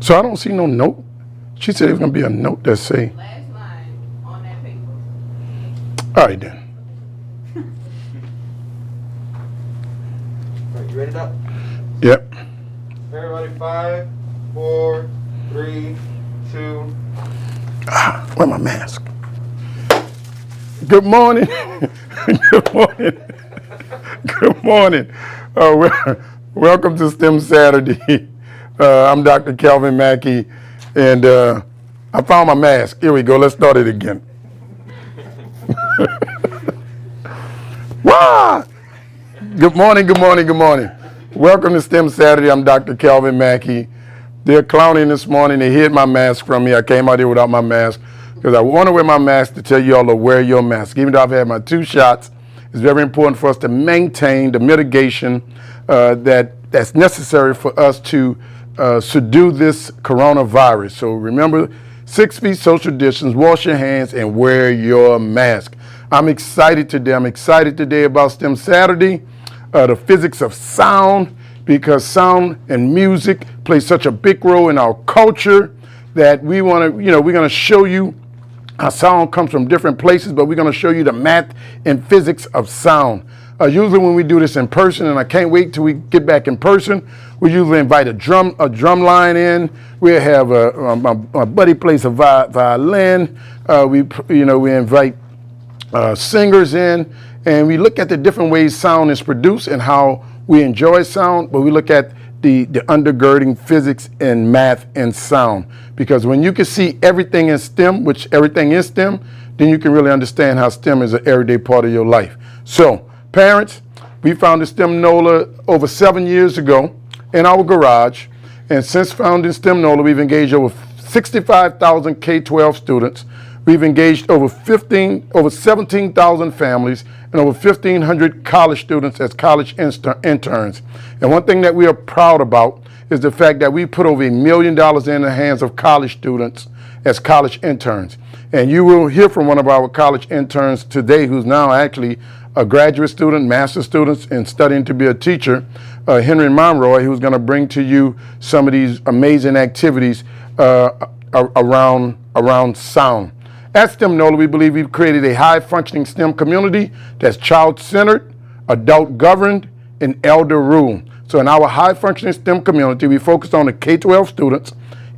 So I don't see no note. She said it's going to be a note that say. Last line on that paper. All right, then. All right, you ready, Doc? Yep. Everybody, 5, 4, 3, 2. Where's my mask? Good morning. Good morning. Good morning. Welcome to STEM Saturday. I'm Dr. Kelvin Mackey, and I found my mask. Here we go. Let's start it again. Wah! Good morning, good morning, good morning. Welcome to STEM Saturday. I'm Dr. Kelvin Mackey. They're clowning this morning. They hid my mask from me. I came out here without my mask because I want to wear my mask to tell you all to wear your mask. Even though I've had my 2 shots, it's very important for us to maintain the mitigation that's necessary for us to subdue this coronavirus. So remember, 6 feet social distance, wash your hands, and wear your mask. I'm excited today. I'm excited today about STEM Saturday, the physics of sound, because sound and music play such a big role in our culture that we want to, we're going to show you how sound comes from different places, but we're going to show you the math and physics of sound. Usually when we do this in person, and I can't wait till we get back in person, we usually invite a drum line in. We have my buddy plays a violin. We invite singers in, and we look at the different ways sound is produced and how we enjoy sound, but we look at the undergirding physics and math and sound. Because when you can see everything in STEM, which everything is STEM, then you can really understand how STEM is an everyday part of your life. So, parents, we founded STEM Nola over 7 years ago in our garage. And since founding STEM Nola, we've engaged over 65,000 K-12 students. We've engaged over 17,000 families and over 1,500 college students as college interns. And one thing that we are proud about is the fact that we put over $1 million in the hands of college students as college interns. And you will hear from one of our college interns today who's now actually a graduate student, master's students, and studying to be a teacher, Henry Monroy, who's going to bring to you some of these amazing activities around sound. At STEM Nola, we believe we've created a high-functioning STEM community that's child-centered, adult-governed, and elder-ruled. So in our high-functioning STEM community, we focus on the K-12 students.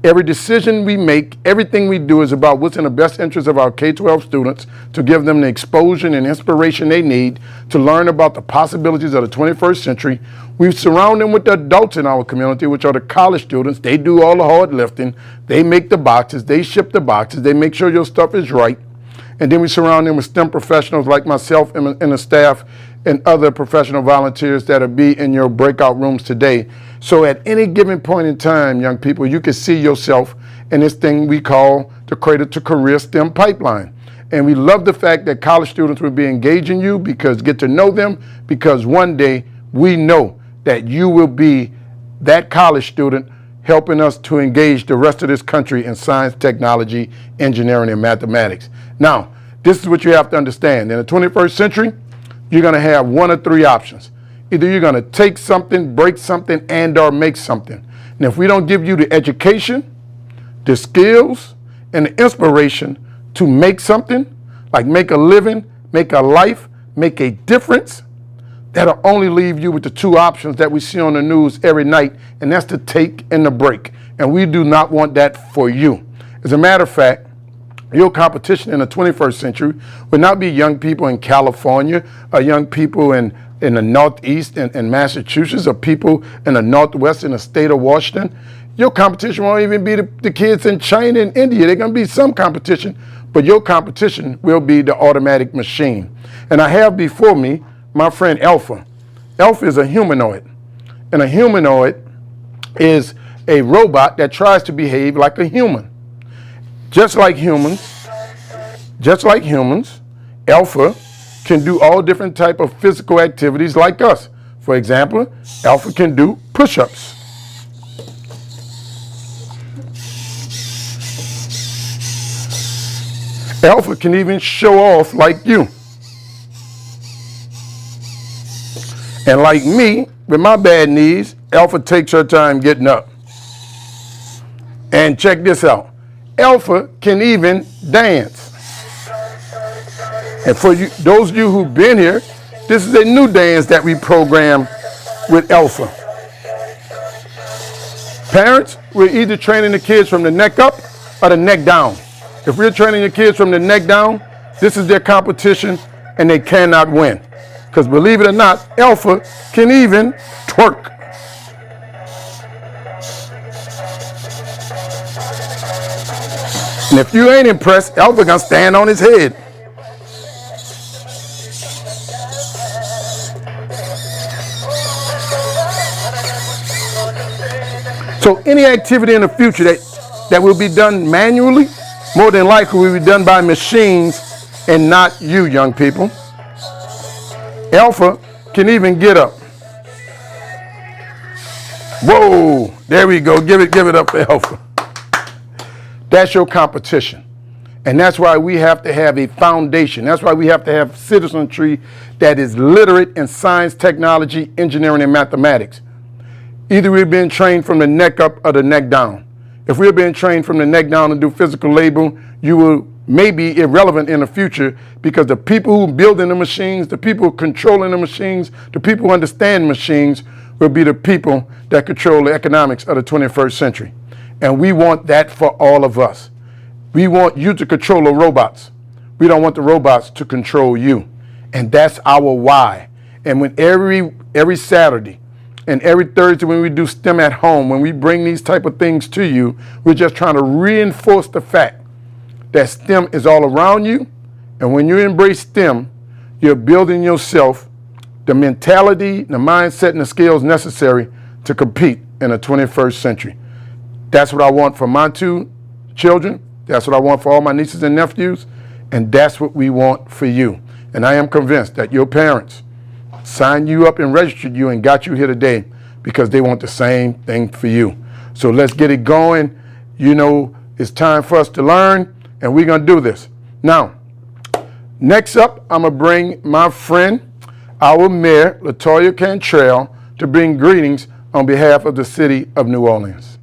Every decision we make, everything we do is about what's in the best interest of our K-12 students to give them the exposure and inspiration they need to learn about the possibilities of the 21st century. We surround them with the adults in our community, which are the college students. They do all the hard lifting. They make the boxes. They ship the boxes. They make sure your stuff is right. And then we surround them with STEM professionals like myself and the staff and other professional volunteers that'll be in your breakout rooms today. So at any given point in time, young people, you can see yourself in this thing we call the Cradle to Career STEM pipeline. And we love the fact that college students will be engaging you because get to know them, because one day we know that you will be that college student helping us to engage the rest of this country in science, technology, engineering, and mathematics. Now, this is what you have to understand. In the 21st century, you're going to have 1 of 3 options. Either you're going to take something, break something, and or make something. And if we don't give you the education, the skills, and the inspiration to make something, like make a living, make a life, make a difference, that'll only leave you with the 2 options that we see on the news every night, and that's the take and the break. And we do not want that for you. As a matter of fact, your competition in the 21st century would not be young people in California or young people in the Northeast and Massachusetts or people in the Northwest in the state of Washington. Your competition won't even be the kids in China and India. They're going to be some competition, but your competition will be the automatic machine. And I have before me my friend Alpha. Alpha is a humanoid, and a humanoid is a robot that tries to behave like a human. Just like humans, Alpha can do all different type of physical activities like us. For example, Alpha can do push-ups. Alpha can even show off like you. And like me, with my bad knees, Alpha takes her time getting up. And check this out. Alpha can even dance. And for you, those of you who've been here, this is a new dance that we program with Alpha. Parents, we're either training the kids from the neck up or the neck down. If we're training your kids from the neck down, this is their competition and they cannot win. Because believe it or not, Alpha can even twerk. And if you ain't impressed, Alpha gonna stand on his head. So any activity in the future that will be done manually, more than likely will be done by machines and not you, young people. Alpha can even get up. Whoa, there we go. Give it up for Alpha. That's your competition. And that's why we have to have a foundation. That's why we have to have citizenry that is literate in science, technology, engineering, and mathematics. Either we're being trained from the neck up or the neck down. If we're being trained from the neck down and do physical labor, you will may be irrelevant in the future because the people who building the machines, the people controlling the machines, the people who understand machines will be the people that control the economics of the 21st century. And we want that for all of us. We want you to control the robots. We don't want the robots to control you. And that's our why. And when every Saturday and every Thursday when we do STEM at home, when we bring these type of things to you, we're just trying to reinforce the fact that STEM is all around you. And when you embrace STEM, you're building yourself the mentality, the mindset, and the skills necessary to compete in the 21st century. That's what I want for my two children. That's what I want for all my nieces and nephews. And that's what we want for you. And I am convinced that your parents signed you up and registered you and got you here today because they want the same thing for you. So let's get it going. You know, it's time for us to learn, and we're going to do this. Now, next up, I'm going to bring my friend, our Mayor, LaToya Cantrell, to bring greetings on behalf of the city of New Orleans.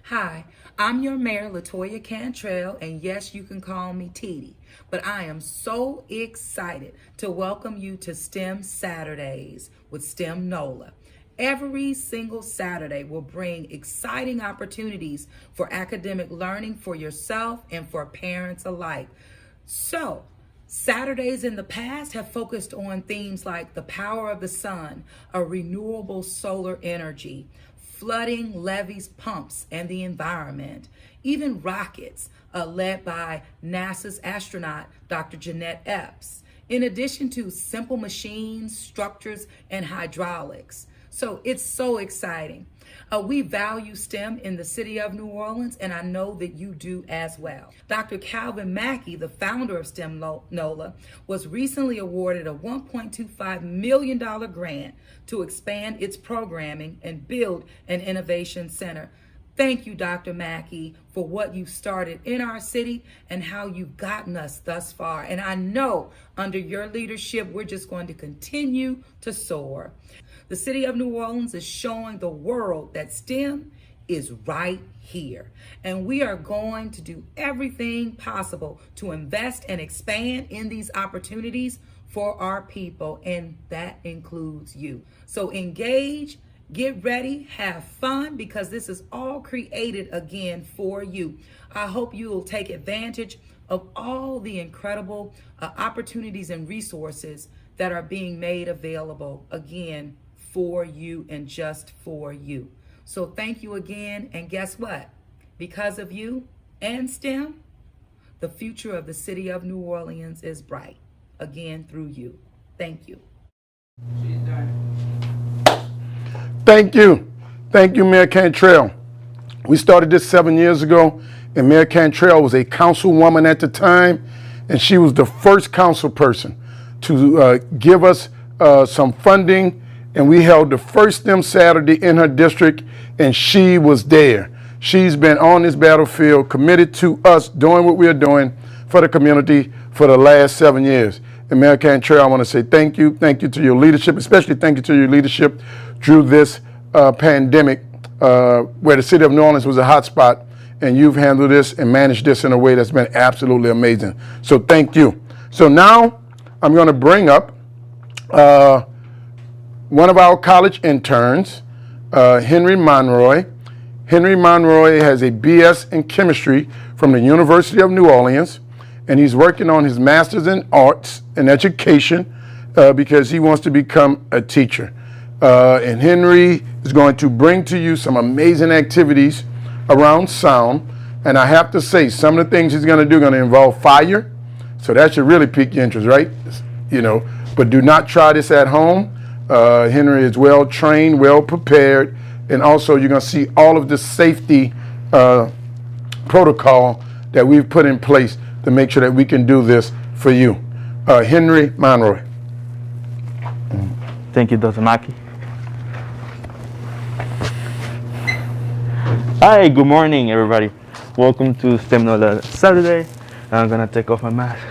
Hi, I'm your Mayor, LaToya Cantrell, and yes, you can call me Titi. But I am so excited to welcome you to STEM Saturdays with STEM Nola. Every single Saturday will bring exciting opportunities for academic learning for yourself and for parents alike. So, Saturdays in the past have focused on themes like the power of the sun, a renewable solar energy, flooding, levees, pumps, and the environment, even rockets led by NASA's astronaut, Dr. Jeanette Epps, in addition to simple machines, structures, and hydraulics. So it's so exciting. We value STEM in the city of New Orleans, and I know that you do as well. Dr. Calvin Mackey, the founder of STEM NOLA, was recently awarded a $1.25 million grant to expand its programming and build an innovation center. Thank you, Dr. Mackey, for what you've started in our city and how you've gotten us thus far. And I know under your leadership, we're just going to continue to soar. The city of New Orleans is showing the world that STEM is right here. And we are going to do everything possible to invest and expand in these opportunities for our people, and that includes you. So engage, get ready, have fun, because this is all created again for you. I hope you will take advantage of all the incredible opportunities and resources that are being made available again for you and just for you. So thank you again, and guess what? Because of you and STEM, the future of the city of New Orleans is bright, again through you. Thank you. She's done. Thank you. Thank you, Mayor Cantrell. We started this 7 years ago, and Mayor Cantrell was a councilwoman at the time, and she was the first council person to give us some funding, and we held the first STEM Saturday in her district, and she was there. She's been on this battlefield, committed to us doing what we're doing for the community for the last 7 years. And Mayor Cantrell, I want to say thank you. Thank you to your leadership, especially thank you to your leadership through this pandemic where the city of New Orleans was a hot spot, and you've handled this and managed this in a way that's been absolutely amazing. So thank you. So now I'm going to bring up one of our college interns, Henry Monroy. Henry Monroy has a BS in chemistry from the University of New Orleans, and he's working on his master's in arts and education because he wants to become a teacher. And Henry is going to bring to you some amazing activities around sound. And I have to say, some of the things he's going to do are going to involve fire. So that should really pique your interest, right? You know, but do not try this at home. Henry is well trained, well prepared, and also you're going to see all of the safety protocol that we've put in place to make sure that we can do this for you. Henry Monroy. Thank you, Dr. Mackey. Hi, good morning, everybody. Welcome to STEM Nola Saturday. I'm gonna take off my mask.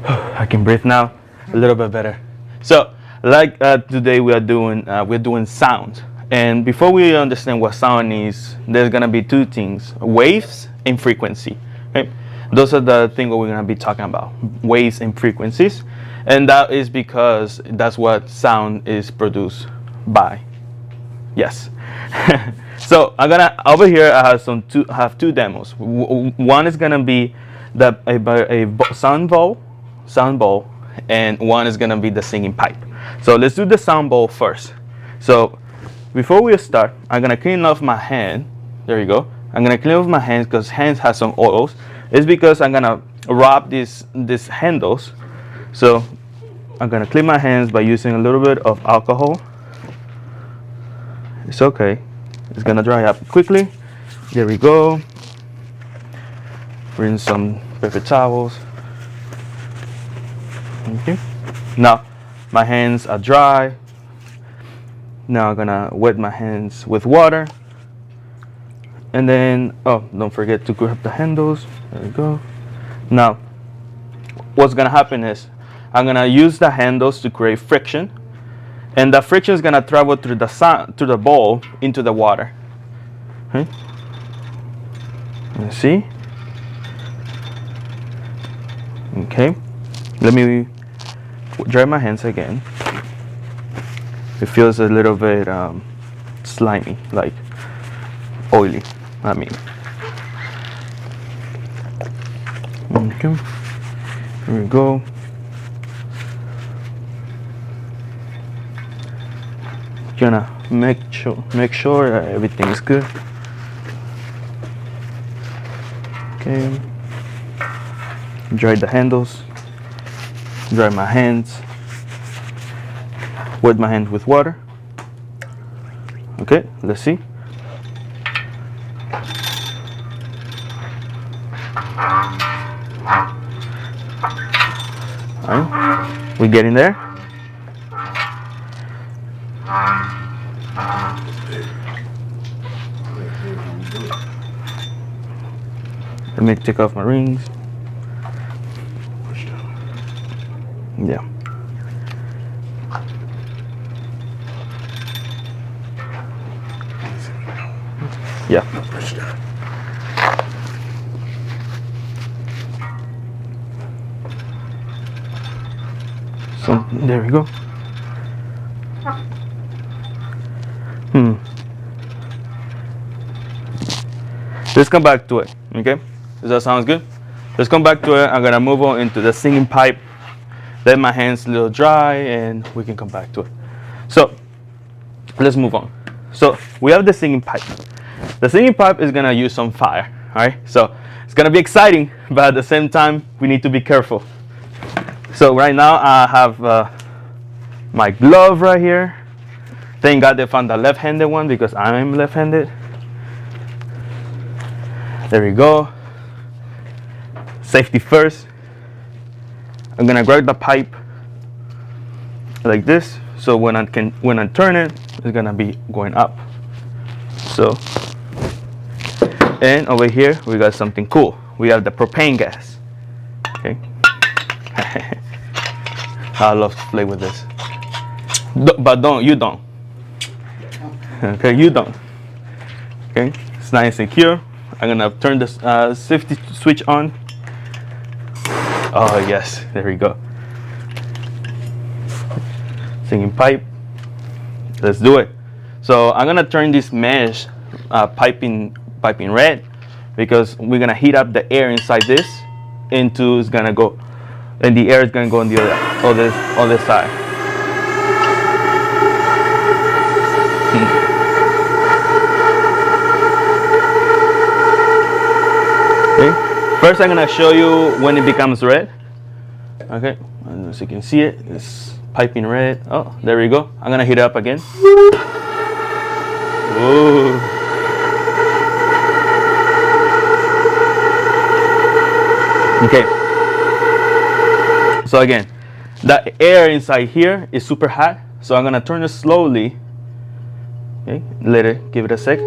I can breathe now a little bit better. So, like today we're doing sound. And before we understand what sound is, there's gonna be two things: waves and frequency. Right? Those are the things we're gonna be talking about: waves and frequencies. And that is because that's what sound is produced by. Yes. So I'm gonna over here. I have two demos. One is gonna be a sound bowl, and one is gonna be the singing pipe. So let's do the sound bowl first. So before we start, I'm gonna clean off my hand. There you go. I'm gonna clean off my hands because hands have some oils. It's because I'm gonna rub these handles. So I'm gonna clean my hands by using a little bit of alcohol. It's okay. It's gonna dry up quickly. There we go. Bring some paper towels. Okay. Now my hands are dry. Now I'm gonna wet my hands with water. And then, oh, don't forget to grab the handles. There we go. Now, what's gonna happen is I'm gonna use the handles to create friction, and the friction is gonna travel through the bowl into the water. Okay. You see? Okay. Let me dry my hands again. It feels a little bit slimy, like oily. I mean. Okay. Here we go. Gonna make sure that everything is good. Okay. Dry the handles. Dry my hands. Wet my hands with water. Okay, let's see. Alright, we getting there? Let me take off my rings. Yeah. Yeah. So there we go. Let's come back to it. Okay? Does that sound good? Let's come back to it. I'm gonna move on into the singing pipe. Let my hands a little dry and we can come back to it. So let's move on. So we have the singing pipe. The singing pipe is gonna use some fire. Alright? So it's gonna be exciting, but at the same time we need to be careful. So right now I have my glove right here. Thank God they found the left-handed one because I'm left-handed. There we go. Safety first. I'm gonna grab the pipe like this, so when I turn it, it's gonna be going up. So, and over here we got something cool. We have the propane gas. Okay. I love to play with this. But you don't. Okay, you don't. Okay, it's nice and secure. I'm gonna turn the safety switch on. Oh yes, there we go. Singing pipe. Let's do it. So I'm gonna turn this mesh piping red because we're gonna heat up the air inside this into it's gonna go, and the air is gonna go on the other side. Okay. First, I'm gonna show you when it becomes red. Okay, and as you can see it's piping red. Oh, there we go. I'm gonna heat it up again. Ooh. Okay. So again, the air inside here is super hot. So I'm gonna turn it slowly. Okay, let it give it a sec.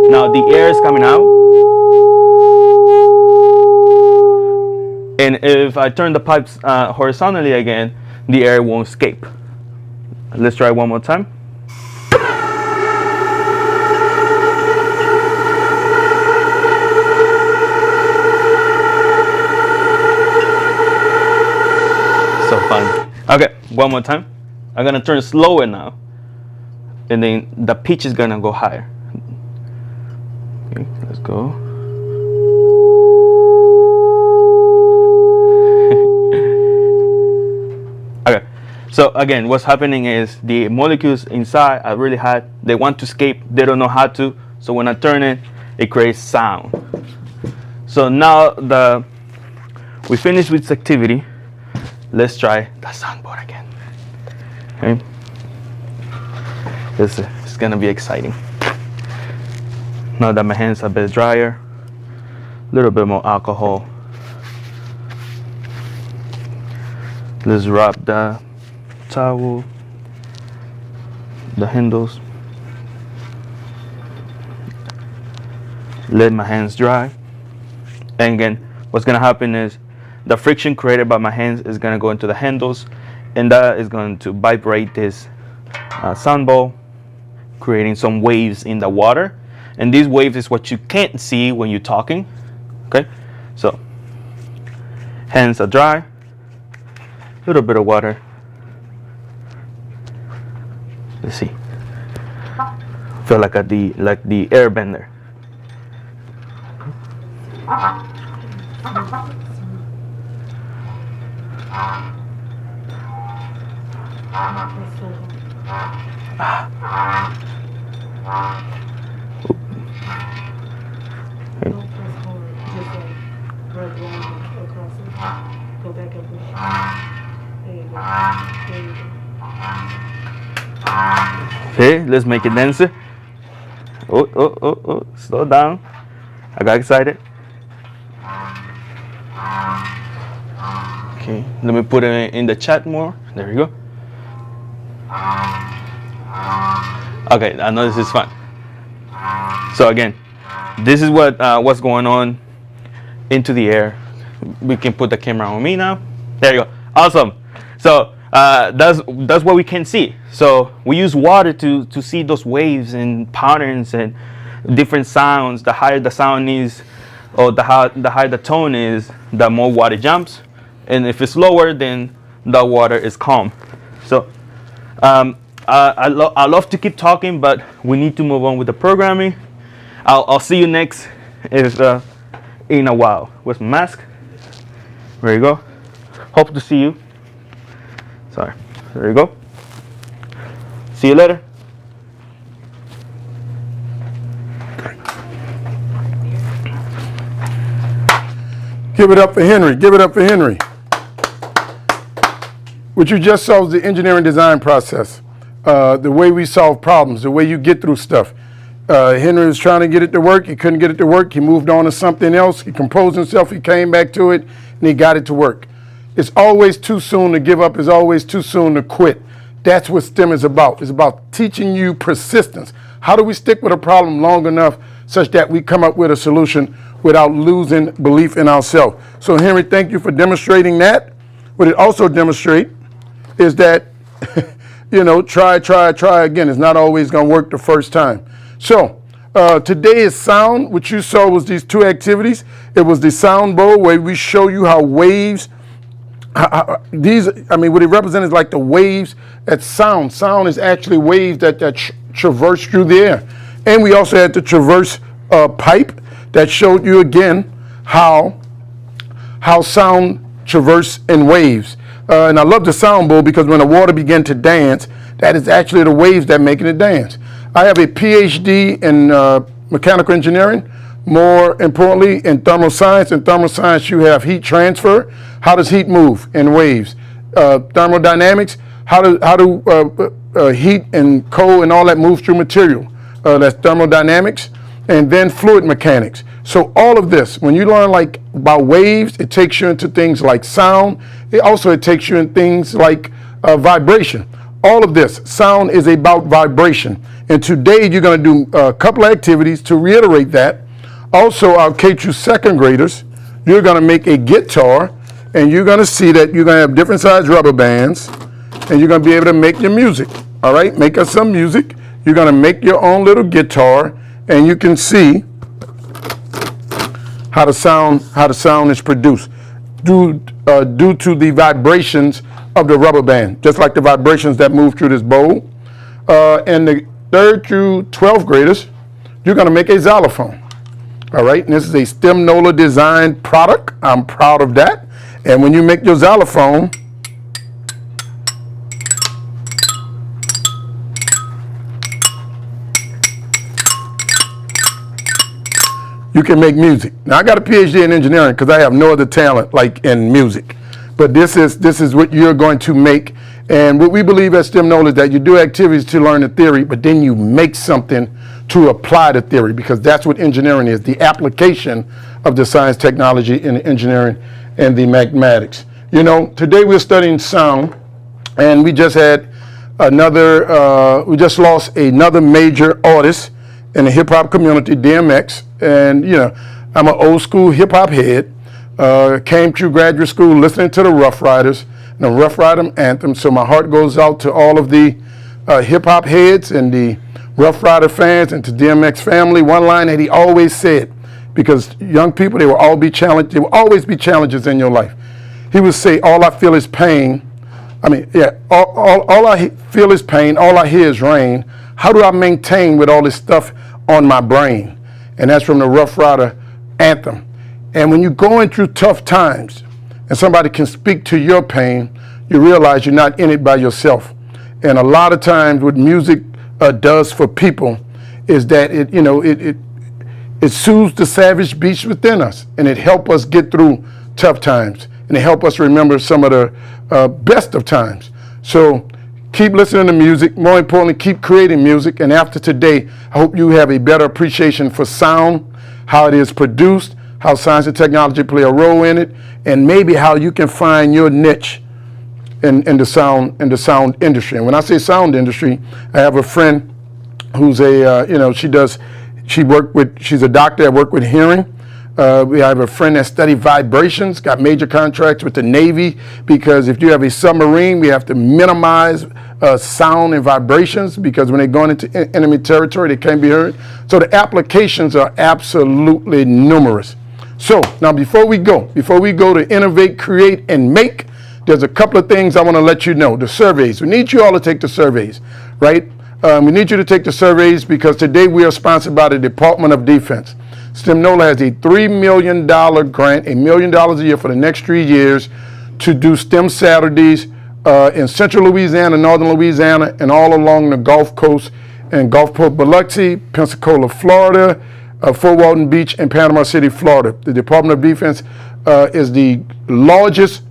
Now the air is coming out. And if I turn the pipes horizontally again, the air won't escape. Let's try one more time. So fun. Okay, one more time. I'm gonna turn it slower now. And then the pitch is gonna go higher. Okay, let's go. Okay, so again, what's happening is the molecules inside are really hot. They want to escape. They don't know how to. So when I turn it, it creates sound. So now we finished with this activity. Let's try the soundboard again. Okay, it's gonna be exciting. Now that my hands are a bit drier, a little bit more alcohol. Let's wrap the towel, the handles. Let my hands dry. And again, what's gonna happen is the friction created by my hands is gonna go into the handles, and that is going to vibrate this sound ball, creating some waves in the water. And these waves is what you can't see when you're talking. Okay, so hands are dry. Little bit of water. Let's see. Feel like the airbender. Okay, let's make it denser. Oh, slow down. I got excited. Okay, let me put it in the chat more. There we go. Okay, I know this is fun. So again, this is what's going on into the air. We can put the camera on me now. There you go. Awesome. So that's what we can see. So we use water to see those waves and patterns and different sounds. The higher the sound is, or the higher the tone is, the more water jumps. And if it's lower, then the water is calm. So I love to keep talking, but we need to move on with the programming. I'll see you next in a while with my mask. There you go. Hope to see you. Sorry. There you go. See you later. Give it up for Henry. Give it up for Henry. What you just saw is the engineering design process. The way we solve problems, the way you get through stuff. Henry was trying to get it to work. He couldn't get it to work. He moved on to something else. He composed himself. He came back to it, and he got it to work. It's always too soon to give up. It's always too soon to quit. That's what STEM is about. It's about teaching you persistence. How do we stick with a problem long enough such that we come up with a solution without losing belief in ourselves? So Henry, thank you for demonstrating that. What it also demonstrates is that, try again. It's not always going to work the first time. So Today is sound. What you saw was these two activities. It was the sound bowl where we show you how waves, what it represents is like the waves at sound. Sound is actually waves that traverse through the air. And we also had the traverse pipe that showed you again how sound traverse in waves. And I love the sound bowl because when the water began to dance, that is actually the waves that making it dance. I have a PhD in mechanical engineering, more importantly in thermal science. In thermal science, you have heat transfer. How does heat move in waves? Thermodynamics, how do heat and cold and all that move through material? That's thermodynamics. And then fluid mechanics. So all of this, when you learn about waves, it takes you into things like sound. It takes you in things like vibration. All of this, sound is about vibration. And today you're going to do a couple of activities to reiterate that. Also, our K through second graders, you're going to make a guitar, and you're going to see that you're going to have different size rubber bands, and you're going to be able to make your music. All right, make us some music. You're going to make your own little guitar, and you can see how the sound is produced due to the vibrations of the rubber band, just like the vibrations that move through this bowl. And the 3rd through 12th graders, you're going to make a xylophone. All right, and this is a STEM Nola designed product. I'm proud of that. And when you make your xylophone, you can make music. Now, I got a PhD in engineering because I have no other talent like in music. But this is what you're going to make. And what we believe at STEM Nola is that you do activities to learn the theory, but then you make something to apply the theory, because that's what engineering is, the application of the science, technology, and the engineering and the mathematics. You know, today we're studying sound, and we just had we just lost another major artist in the hip hop community, DMX. And, you know, I'm an old school hip hop head, came through graduate school listening to the Rough Riders and the Rough Rider anthem. So my heart goes out to all of the hip hop heads and the Rough Rider fans and to DMX family. One line that he always said, because young people, they will all be challenged. There will always be challenges in your life. He would say, all I feel is pain. All I feel is pain. All I hear is rain. How do I maintain with all this stuff on my brain? And that's from the Rough Rider anthem. And when you're going through tough times and somebody can speak to your pain, you realize you're not in it by yourself. And a lot of times what music does for people is that it soothes the savage beast within us, and it helps us get through tough times, and it helps us remember some of the best of times. So keep listening to music. More importantly, keep creating music. And after today, I hope you have a better appreciation for sound, how it is produced, how science and technology play a role in it, and maybe how you can find your niche in the sound industry. And when I say sound industry, I have a friend who's she's a doctor that worked with hearing. We have a friend that studied vibrations, got major contracts with the Navy, because if you have a submarine, we have to minimize sound and vibrations, because when they're going into enemy territory, they can't be heard. So the applications are absolutely numerous. So now before we go to innovate, create, and make, there's a couple of things I want to let you know. The surveys. We need you all to take the surveys, right? We need you to take the surveys because today we are sponsored by the Department of Defense. STEM Nola has a $3 million grant, $1 million a year for the next 3 years to do STEM Saturdays in central Louisiana, northern Louisiana, and all along the Gulf Coast and Gulfport, Biloxi, Pensacola, Florida, Fort Walton Beach, and Panama City, Florida. The Department of Defense is the largest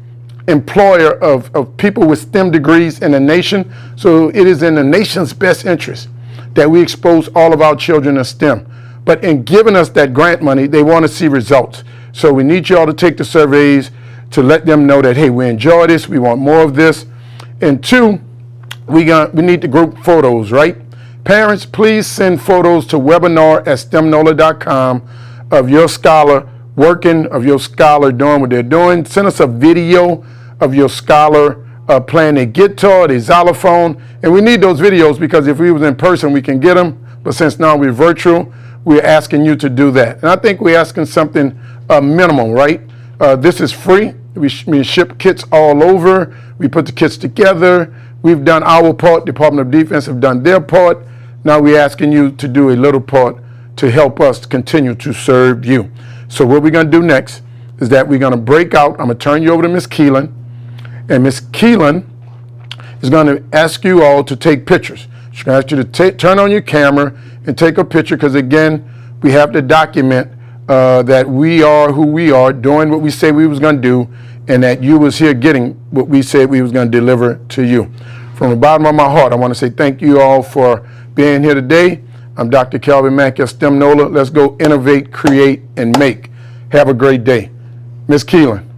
employer of people with STEM degrees in the nation. So it is in the nation's best interest that we expose all of our children to STEM. But in giving us that grant money, they want to see results. So we need you all to take the surveys to let them know that, hey, we enjoy this, we want more of this. And 2, we need the group photos, right? Parents, please send photos to webinar@stemnola.com of your scholar working, of your scholar doing what they're doing. Send us a video of your scholar playing a guitar, the xylophone. And we need those videos because if we was in person, we can get them. But since now we're virtual, we're asking you to do that. And I think we're asking something minimum, right? This is free. We ship kits all over. We put the kits together. We've done our part. Department of Defense have done their part. Now we're asking you to do a little part to help us continue to serve you. So what we're going to do next is that we're going to break out. I'm going to turn you over to Miss Keelan. And Miss Keelan is going to ask you all to take pictures. She's going to ask you to turn on your camera and take a picture, because again, we have to document that we are who we are, doing what we say we was going to do, and that you was here getting what we said we was going to deliver to you. From the bottom of my heart, I want to say thank you all for being here today. I'm Dr. Calvin Mack at STEM Nola. Let's go innovate, create, and make. Have a great day. Miss Keelan.